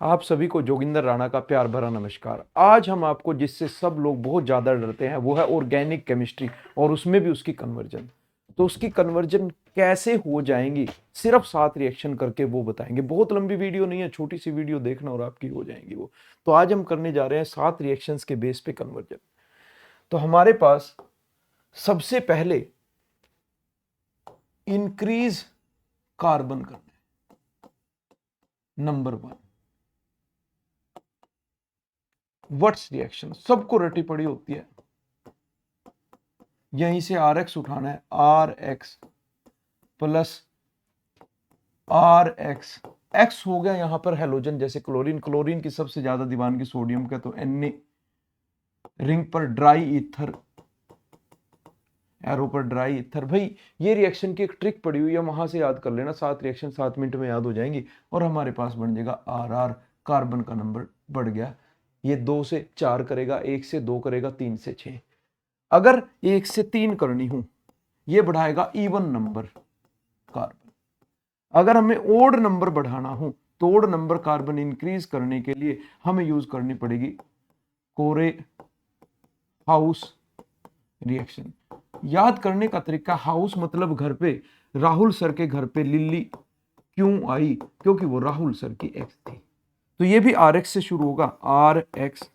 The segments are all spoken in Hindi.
आप सभी को जोगिंदर राणा का प्यार भरा नमस्कार। आज हम आपको जिससे सब लोग बहुत ज़्यादा डरते हैं वो है ऑर्गेनिक केमिस्ट्री और उसमें भी उसकी कन्वर्जन। तो उसकी कन्वर्जन कैसे हो जाएंगी सिर्फ 7 रिएक्शन करके वो बताएंगे। बहुत लंबी वीडियो नहीं है, छोटी सी वीडियो देखना और आपकी हो जाएंगी वो। तो आज हम करने जा रहे हैं 7 रिएक्शंस के बेस पे कन्वर्जन। तो हमारे पास सबसे पहले इंक्रीज कार्बन करना है, नंबर 1। व्हाट्स रिएक्शन सबको रटी पड़ी होती है, यहीं से आर एक्स उठाना है, R X plus R X. X हो गया यहां पर हेलोजन, जैसे क्लोरीन, क्लोरीन की सबसे ज्यादा दीवानगी सोडियम का, तो Na रिंग पर ड्राई ईथर, एरो पर ड्राई ईथर। भाई ये रिएक्शन की एक ट्रिक पड़ी हुई है, वहां से याद कर लेना। 7 रिएक्शन 7 मिनट में याद हो जाएंगी और हमारे पास बन जाएगा आर आर। कार्बन का नंबर बढ़ गया, ये 2 से 4 करेगा, 1 से 2 करेगा, 3 से 6। अगर 1 से 3 करनी हो, ये बढ़ाएगा इवन नंबर कार्बन। अगर हमें ओड नंबर बढ़ाना हो तो ओड नंबर कार्बन इंक्रीज करने के लिए हमें यूज करनी पड़ेगी कोरे हाउस रिएक्शन। याद करने का तरीका, हाउस मतलब घर पे। राहुल सर के घर पे लिल्ली क्यों आई? क्योंकि वो राहुल सर की एक्स थी। तो ये भी आर एक्स से शुरू होगा, आर एक्स।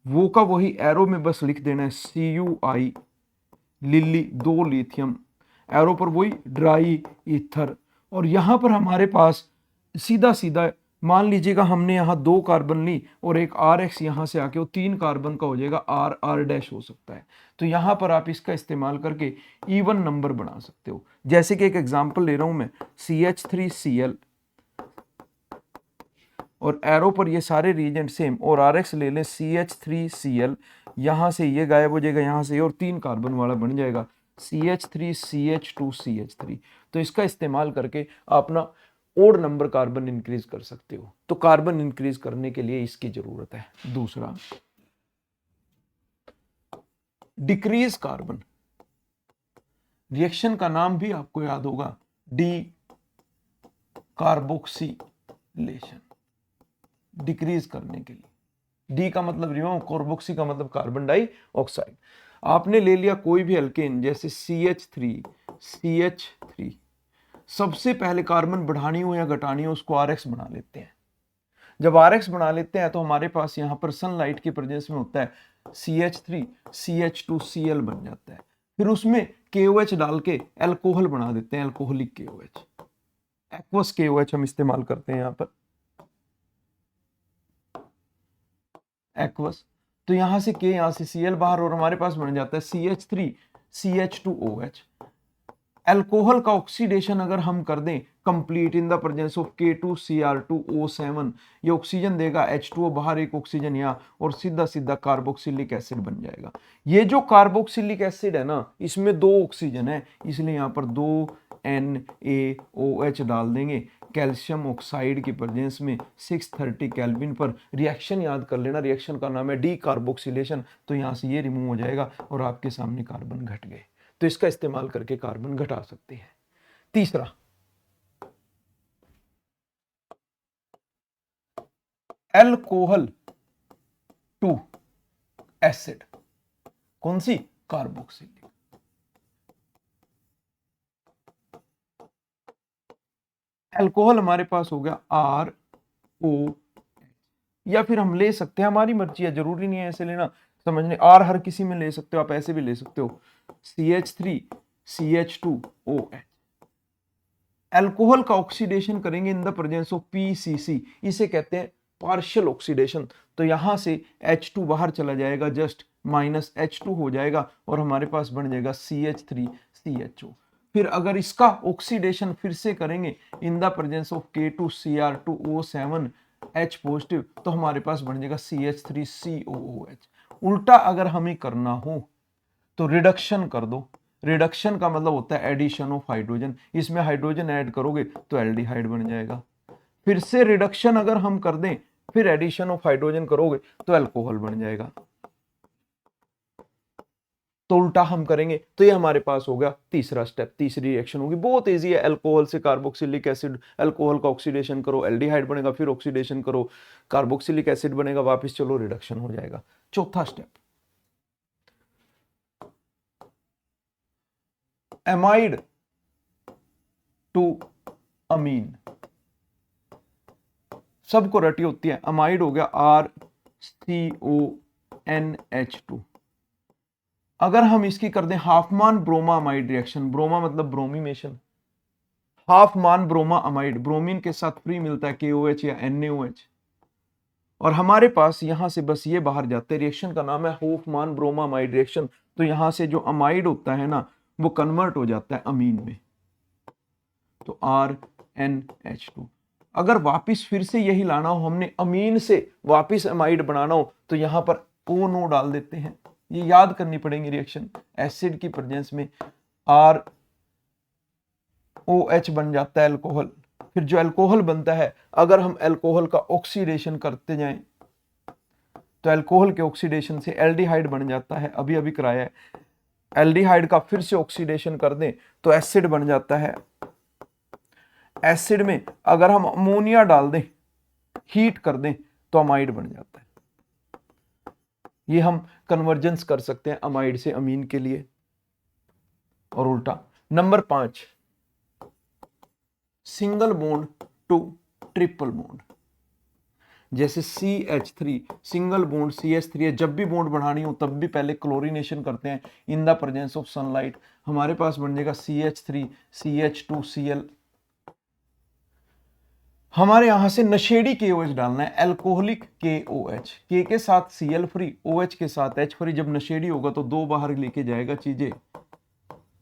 वो का वही एरो में बस लिख देना है CuI, लिल्ली 2 लिथियम, एरो पर वही ड्राई ईथर। और यहां पर हमारे पास सीधा सीधा मान लीजिएगा हमने यहां 2 कार्बन ली और एक आर एक्स यहां से आके वो 3 कार्बन का हो जाएगा, आर आर डैश हो सकता है। तो यहां पर आप इसका इस्तेमाल करके इवन नंबर बना सकते हो। जैसे कि एक एग्जांपल ले रहा हूं मैं, CH3Cl और एरो पर ये सारे रीजेंट सेम, और आर एक्स ले लें CH3Cl, यहां से ये गायब हो जाएगा, यहां से और 3 कार्बन वाला बन जाएगा CH3CH2CH3। तो इसका इस्तेमाल करके आप ना ओड नंबर कार्बन इंक्रीज कर सकते हो। तो कार्बन इंक्रीज करने के लिए इसकी जरूरत है। दूसरा, डिक्रीज कार्बन। रिएक्शन का नाम भी आपको याद होगा, डी कार्बोक्सिलेशन। डिक्रीज करने के लिए, डी का मतलब रिमूव, कार्बोक्सी का मतलब कार्बन डाइऑक्साइड। आपने ले लिया कोई भी अल्केन, जैसे CH3, सबसे पहले कार्बन बढ़ानी हो या घटानी हो उसको RX बना लेते हैं। जब RX बना लेते हैं तो हमारे पास यहां पर सनलाइट की प्रेजेंस में होता है CH3CH2Cl बन जाता है। फिर उसमें KOH डाल के एल्कोहल बना देते हैं, एल्कोहलिक KOH, एक्वस KOH हम इस्तेमाल करते हैं यहां पर, एक्वस। तो यहां से के, यहां से Cl बाहर और हमारे पास बन जाता है CH3CH2OH। एल्कोहल का ऑक्सीडेशन अगर हम कर दें complete in the presence of K2Cr2O7, ये ऑक्सीजन देगा, H2O बाहर, एक ऑक्सीजन यहाँ, और सीधा सीधा कार्बोक्सिलिक एसिड बन जाएगा। ये जो कार्बोक्सिलिक एसिड है ना, इसमें 2 ऑक्सीजन है, इसलिए यहाँ पर 2 NaOH डाल देंगे। कैल्शियम ऑक्साइड की प्रेजेंस में 630 केल्विन पर रिएक्शन याद कर लेना, रिएक्शन का नाम है डी कार्बोक्सिलेशन। तो यहां से ये रिमूव हो जाएगा और आपके सामने कार्बन घट गए। तो इसका इस्तेमाल करके कार्बन घटा सकते हैं। तीसरा, एल्कोहल टू एसिड। कौन सी? कार्बोक्सिलिक। एल्कोहल हमारे पास हो गया RO, या फिर हम ले सकते हैं, हमारी मर्जी है, जरूरी नहीं है ऐसे लेना, समझने। आर हर किसी में ले सकते हो, आप ऐसे भी ले सकते हो, CH3CH2OH। एल्कोहल का ऑक्सीडेशन करेंगे इन द प्रेजेंस ऑफ PCC, इसे कहते हैं पार्शियल ऑक्सीडेशन। तो यहां से H2 बाहर चला जाएगा, जस्ट -H2 हो जाएगा और हमारे पास बन जाएगा CH3CHO। फिर अगर इसका ऑक्सीडेशन फिर से करेंगे इन the presence of K2Cr2O7 H positive, तो हमारे पास बन जाएगा CH3COOH। उल्टा अगर हमें करना हो तो रिडक्शन कर दो। रिडक्शन का मतलब होता है एडिशन ऑफ हाइड्रोजन, इसमें हाइड्रोजन ऐड करोगे तो एल्डिहाइड बन जाएगा। फिर से रिडक्शन अगर हम कर दें, फिर एडिशन ऑफ हाइड्रोजन करोगे तो अल्कोहल बन जाएगा। तो उल्टा हम करेंगे तो ये हमारे पास हो गया तीसरा स्टेप, तीसरी रिएक्शन होगी। बहुत इजी है, अल्कोहल से कार्बोक्सिलिक एसिड, अल्कोहल का ऑक्सीडेशन करो, एल्डिहाइड बनेगा, फिर ऑक्सीडेशन करो, कार्बोक्सिलिक एसिड बनेगा, वापस चलो रिडक्शन हो जाएगा। चौथा स्टेप, एमाइड टू अमीन, सबको रटी होती है। अमाइड हो गया RCONH2। अगर हम इसकी कर दें हाफमान ब्रोमा अमाइड रिएक्शन, ब्रोमा मतलब ब्रोमीनेशन, हाफ मान ब्रोमा अमाइड, ब्रोमीन के साथ फ्री मिलता है KOH या NaOH, और हमारे पास यहां से बस ये बाहर जाते हैं। रिएक्शन का नाम है होफमान ब्रोमा अमाइड रिएक्शन। तो यहां से जो अमाइड होता है ना वो कन्वर्ट हो जाता है अमीन में, तो RNH2। अगर वापिस फिर से यही लाना हो, हमने अमीन से वापिस अमाइड बनाना हो, तो यहां पर O डाल देते हैं। ये याद करनी पड़ेगी रिएक्शन, एसिड की प्रेजेंस में ROH बन जाता है अल्कोहल। फिर जो अल्कोहल बनता है, अगर हम अल्कोहल का ऑक्सीडेशन करते जाएं तो अल्कोहल के ऑक्सीडेशन से एल्डिहाइड बन जाता है, अभी अभी कराया है। एल्डिहाइड का फिर से ऑक्सीडेशन कर दें तो एसिड बन जाता है। एसिड में अगर हम अमोनिया डाल दें, हीट कर दें, तो अमाइड बन जाता है। ये हम कन्वर्जेंस कर सकते हैं अमाइड से अमीन के लिए, और उल्टा। Number 5, single bond to triple bond. जैसे CH3 सिंगल बॉन्ड CH3 है, जब भी बॉन्ड बढ़ानी हो तब भी पहले क्लोरीनेशन करते हैं इन द प्रेजेंस ऑफ सनलाइट। हमारे पास बन जाएगा CH3 CH2Cl। हमारे यहां से नशेड़ी KOH डालना है, अल्कोहलिक KOH, के साथ Cl फ्री, OH के साथ H फ्री। जब नशेड़ी होगा तो दो बाहर लेके जाएगा चीजें,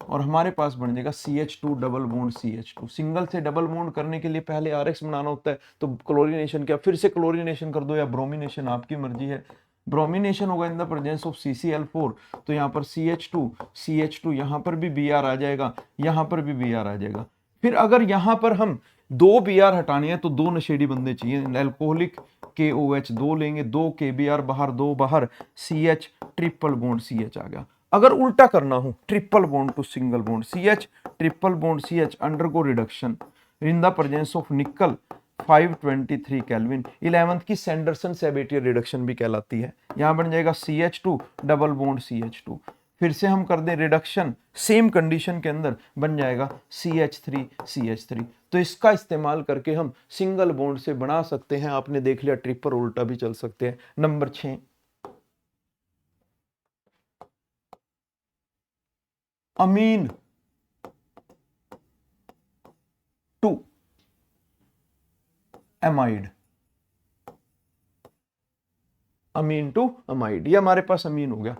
और हमारे पास बन जाएगा CH2 double bond CH2। Single से डबल बॉन्ड करने के लिए पहले RX बनाना होता है, तो क्लोरीनेशन किया, फिर से क्लोरीनेशन कर दो या ब्रोमिनेशन, आपकी मर्जी है। ब्रोमिनेशन होगा इन द प्रेजेंस ऑफ CCl4, तो यहाँ पर CH2 यहाँ पर भी Br आ जाएगा, यहाँ पर भी Br आ जाएगा। फिर अगर यहाँ पर हम दो Br हटाने हैं तो दो नशेड़ी बनने चाहिए। अल्कोहलिक KOH दो लेंगे, दो KBr बाहर, दो बाहर, CH ट्रिपल बॉन्ड CH आ गया। अगर उल्टा करना हो, triple bond to single bond CH triple bond CH undergo reduction in the presence of nickel 523 kelvin. 11th की सैंडरसन सैबेटियर रिडक्शन भी कहलाती है। यहां बन जाएगा CH2 डबल बॉन्ड CH2। फिर से हम कर दें रिडक्शन, सेम कंडीशन के अंदर बन जाएगा CH3 तो इसका इस्तेमाल करके हम सिंगल बॉन्ड से बना सकते हैं। आपने देख लिया ट्रिपल, उल्टा भी चल सकते हैं। Number 6, amine to amide. Amine to amide, ये हमारे पास अमीन हो गया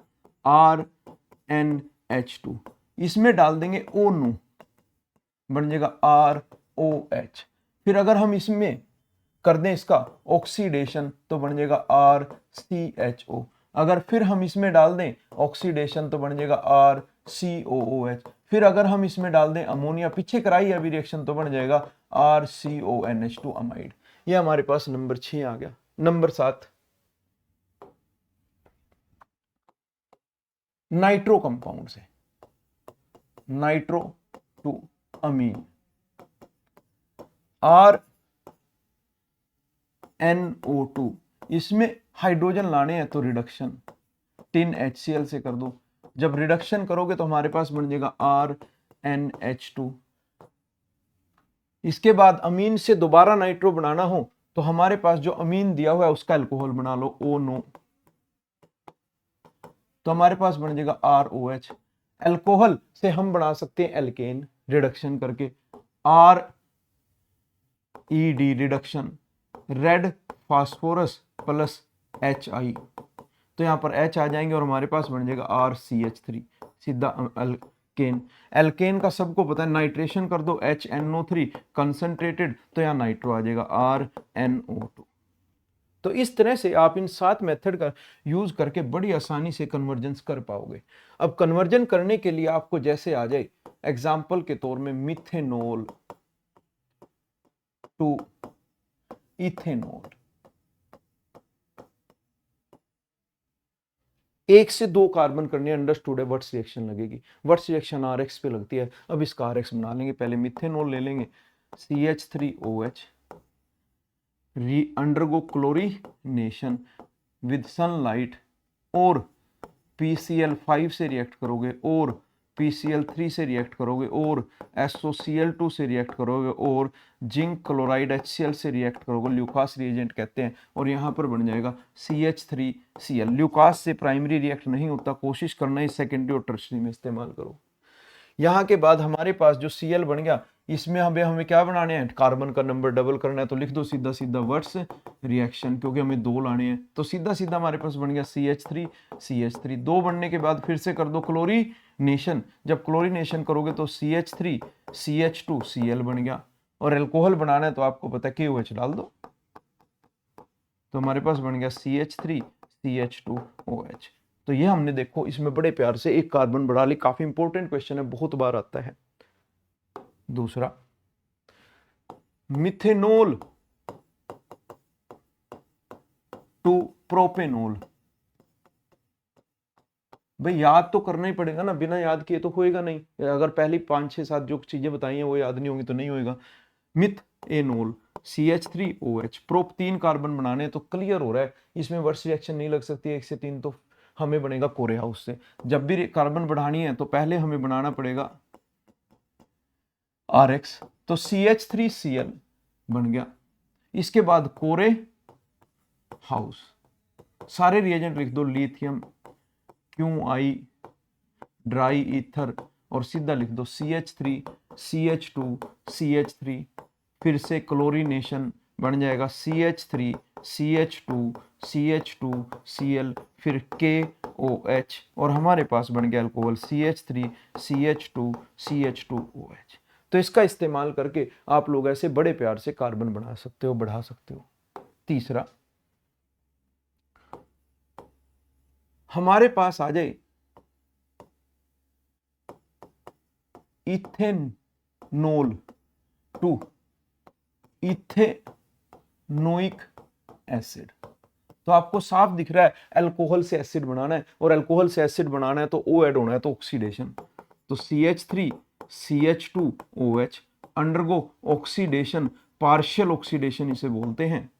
RNH2। इसमें डाल देंगे ONO, बन जाएगा ROH। फिर अगर हम इसमें कर दें इसका ऑक्सीडेशन तो बन जाएगा RCHO। अगर फिर हम इसमें डाल दें ऑक्सीडेशन तो बन जाएगा RCOOH। फिर अगर हम इसमें डाल दें अमोनिया, पीछे कराई अभी रिएक्शन, तो बन जाएगा RCONH2 अमाइड। ये हमारे पास नंबर 6 आ गया। नंबर 7, नाइट्रो कंपाउंड से, नाइट्रो टू अमीन, RNO2। इसमें हाइड्रोजन लाने हैं तो रिडक्शन टिन HCl से कर दो। जब रिडक्शन करोगे तो हमारे पास बन जाएगा RNH2। इसके बाद अमीन से दोबारा नाइट्रो बनाना हो तो हमारे पास जो अमीन दिया हुआ है उसका अल्कोहल बना लो ONO, तो हमारे पास बन जाएगा ROH। अल्कोहल से हम बना सकते हैं एल्केन रिडक्शन करके, RED reduction, red phosphorus plus HI, तो यहां पर H आ जाएंगे और हमारे पास बन जाएगा RCH3, सीधा अल्केन। एल्केन का सबको पता है, नाइट्रेशन कर दो HNO3 कंसंट्रेटेड, तो यहां नाइट्रो आ जाएगा RNO2। तो इस तरह से आप इन 7 मेथड का यूज करके बड़ी आसानी से कन्वर्जेंस कर पाओगे। अब कन्वर्जन करने के लिए आपको जैसे आ जाए, एग्जाम्पल के तौर में मिथेनॉल टू इथेनॉल, एक से दो कार्बन करनी है, अंडरस्टूड है, वर्ट्स रिएक्शन लगेगी। वर्ट्स रिएक्शन RX पे लगती है। अब इसका RX बना लेंगे। पहले मिथेनॉल ले लेंगे, CH3OH री अंडरगो क्लोरीनेशन विद सनलाइट और PCl5 से रिएक्ट करोगे और PCl3 से रिएक्ट करोगे और SOCl2 से रिएक्ट करोगे और जिंक क्लोराइड HCl से रिएक्ट करोगे, ल्यूकास रिएजेंट कहते हैं, और यहाँ पर बन जाएगा CH3Cl। ल्यूकास से प्राइमरी रिएक्ट नहीं होता, कोशिश करना है सेकेंडरी और टर्शरी में इस्तेमाल करो। यहाँ के बाद हमारे पास जो Cl बन गया, इसमें हमें क्या बनाने हैं, कार्बन का नंबर डबल करना है, तो लिख दो सीधा सीधा वर्ट्स रिएक्शन, क्योंकि हमें दो लाने हैं। तो सीधा सीधा हमारे पास बन गया CH3 दो बनने के बाद फिर से कर दो क्लोरीनेशन। जब क्लोरीनेशन करोगे तो CH3 CH2 Cl बन गया, और एल्कोहल बनाना है तो आपको पता है KOH डाल दो, तो हमारे पास बन गया CH3 CH2OH। तो ये हमने देखो इसमें बड़े प्यार से एक कार्बन बढ़ा ली। काफी इंपॉर्टेंट क्वेश्चन है, बहुत बार आता है। दूसरा, मिथेनॉल टू प्रोपेनॉल। भाई याद तो करना ही पड़ेगा ना, बिना याद किए तो होएगा नहीं। अगर पहली 5 6 7 जो चीजें बताई हैं वो याद नहीं होंगी तो नहीं होएगा। मिथेनॉल CH3OH, प्रोप 3 कार्बन बनाने तो क्लियर हो रहा है, इसमें वर्ष रिएक्शन नहीं लग सकती 1 से 3, तो हमें बनेगा कोरे हाउस से। जब भी कार्बन बढ़ानी है तो पहले हमें बनाना पड़ेगा RX, तो CH3Cl बन गया। इसके बाद कोरे हाउस, सारे रिएजेंट लिख दो, लिथियम QI ड्राई ईथर, और सीधा लिख दो CH3 CH2 CH3, फिर से क्लोरीनेशन बन जाएगा CH3 CH2 CH2 Cl, फिर KOH, और हमारे पास बन गया अल्कोहल CH3 CH2 CH2OH। तो इसका इस्तेमाल करके आप लोग ऐसे बड़े प्यार से कार्बन बना सकते हो, बढ़ा सकते हो। तीसरा, हमारे पास आ जाए इथेनॉल टू इथेनोइक एसिड। तो आपको साफ दिख रहा है अल्कोहल से एसिड बनाना है, और अल्कोहल से एसिड बनाना है तो O ऐड होना है, तो ऑक्सीडेशन। तो CH3 CH2OH undergo oxidation, partial oxidation इसे बोलते हैं।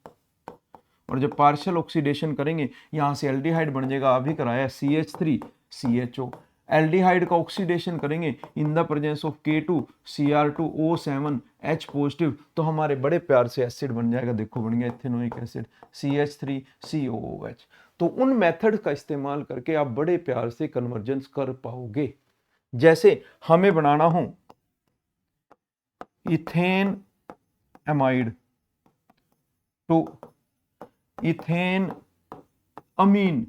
और जब पार्शियल ऑक्सीडेशन करेंगे यहां से एल्डिहाइड बन जाएगा, अभी कराया CH3 CHO। एल्डिहाइड का ऑक्सीडेशन करेंगे इन the presence of K2 Cr2O7 H positive, तो हमारे बड़े प्यार से एसिड बन जाएगा। देखो बन गया इथेनोइक एसिड CH3COOH। तो उन मेथड का इस्तेमाल करके आप बड़े प्यार से कन्वर्जेंस कर पाओगे। जैसे हमें बनाना हो इथेन एमाइड टू इथेन अमीन,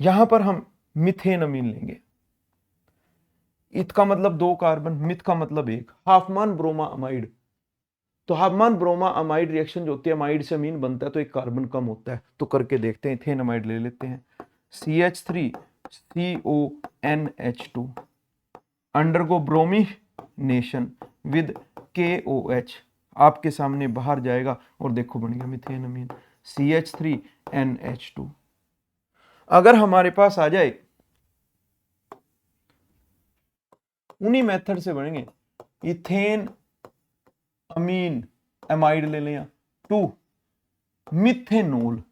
यहां पर हम मिथेन अमीन लेंगे। इत का मतलब 2 कार्बन, मिथ का मतलब 1, हाफमान ब्रोमा अमाइड। तो हाफमान ब्रोमा अमाइड रिएक्शन जो होती है, अमाइड से अमीन बनता है तो एक कार्बन कम होता है। तो करके देखते हैं, इथेन अमाइड ले लेते हैं, CH3CONH2 undergo bromination with KOH, आपके सामने बाहर जाएगा, और देखो बन गया मिथेन अमीन CH3NH2। अगर हमारे पास आ जाए, उन्हीं मेथड से बनेंगे इथेन अमीन एमाइड ले लें टू मिथेनॉल,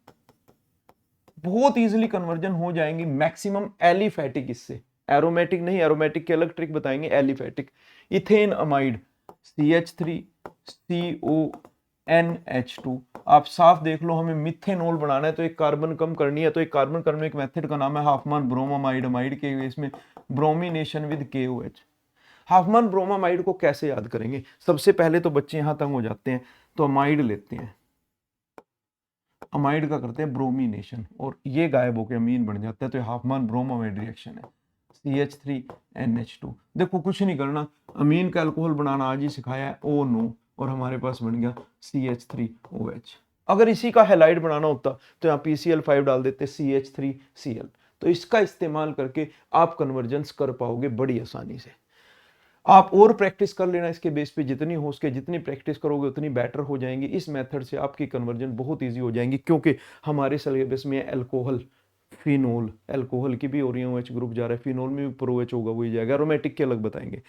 बहुत इजीली कन्वर्जन हो जाएंगी। मैक्सिमम एलिफैटिक, इससे एरोमेटिक नहीं, एरोमेटिक के अलग ट्रिक बताएंगे, एलिफैटिक। इथेन अमाइड CH3CONH2, आप साफ देख लो, हमें मिथेनॉल बनाना है तो एक कार्बन कम करनी है, तो एक कार्बन करने एक मेथड का नाम है हाफमान ब्रोमामाइड। अमाइड के इसमें ब्रोमिनेशन विद KOH। हाफमान ब्रोमामाइड को कैसे याद करेंगे, सबसे पहले तो बच्चे यहां तंग हो जाते हैं, तो अमाइड लेते हैं, अमाइड का करते हैं ब्रोमिनेशन, और ये गायब होकर अमीन बन जाता है, तो हाफमान ब्रोमामाइड रिएक्शन है CH3NH2। देखो कुछ नहीं करना, अमीन का अल्कोहल बनाना आज ही सिखाया है, O नो, और हमारे पास बन गया CH3OH। अगर इसी का हैलाइड बनाना होता तो यहाँ PCl5 डाल देते, CH3Cl। तो इसका इस्तेमाल करके आप कन्वर्जेंस कर पाओगे बड़ी आसानी से। आप और प्रैक्टिस कर लेना इसके बेस पे, जितनी हो सके जितनी प्रैक्टिस करोगे उतनी बेटर हो जाएंगी। इस मेथड से आपकी कन्वर्जन बहुत इजी हो जाएंगी, क्योंकि हमारे सिलेबस में अल्कोहल, फिनोल, अल्कोहल की भी और OH ग्रुप जा रहा है, फिनोल में भी प्रोएच होगा वही जाएगा, एरोमेटिक के अलग बताएंगे।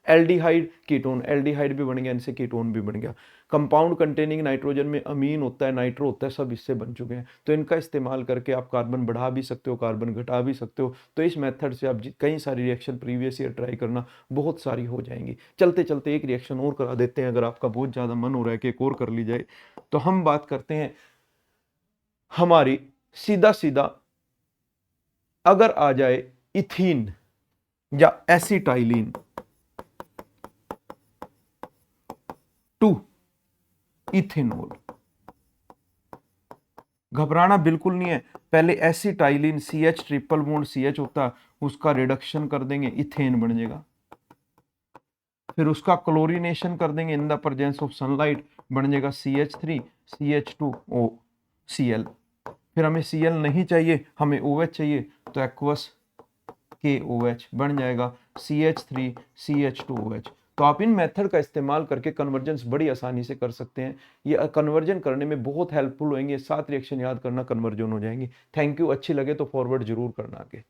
एल्डिहाइड कीटोन, एल्डिहाइड भी बन गया, इनसे कीटोन भी बन गया। कंपाउंड कंटेनिंग नाइट्रोजन में अमीन होता है, नाइट्रो होता है, सब इससे बन चुके हैं। तो इनका इस्तेमाल करके आप कार्बन बढ़ा भी सकते हो, कार्बन घटा भी सकते हो। तो इस मेथड से आप कई सारी रिएक्शन प्रीवियस ईयर ट्राई करना, बहुत सारी हो जाएंगी। चलते चलते एक रिएक्शन और करा देते हैं, अगर आपका बहुत ज़्यादा मन हो रहा है कि एक और कर ली जाए। तो हम बात करते हैं हमारी, सीधा सीधा अगर आ जाए इथीन या एसिटाइलिन टू इथेनॉल, घबराना बिल्कुल नहीं है। पहले acetylene CH triple bond CH होता है, उसका रिडक्शन कर देंगे, इथेन बन जाएगा। फिर उसका क्लोरीनेशन कर देंगे इन द प्रेजेंस ऑफ सनलाइट, बन जाएगा CH3 CH2O Cl। फिर हमें Cl नहीं चाहिए, हमें OH चाहिए, तो एक्वस KOH बन जाएगा CH3 CH2OH। तो आप इन मेथड का इस्तेमाल करके कन्वर्जेंस बड़ी आसानी से कर सकते हैं। ये कन्वर्जन करने में बहुत हेल्पफुल होंगे। 7 रिएक्शन याद करना, कन्वर्जन हो जाएंगी। Thank you. अच्छी लगे तो फॉरवर्ड जरूर करना आगे।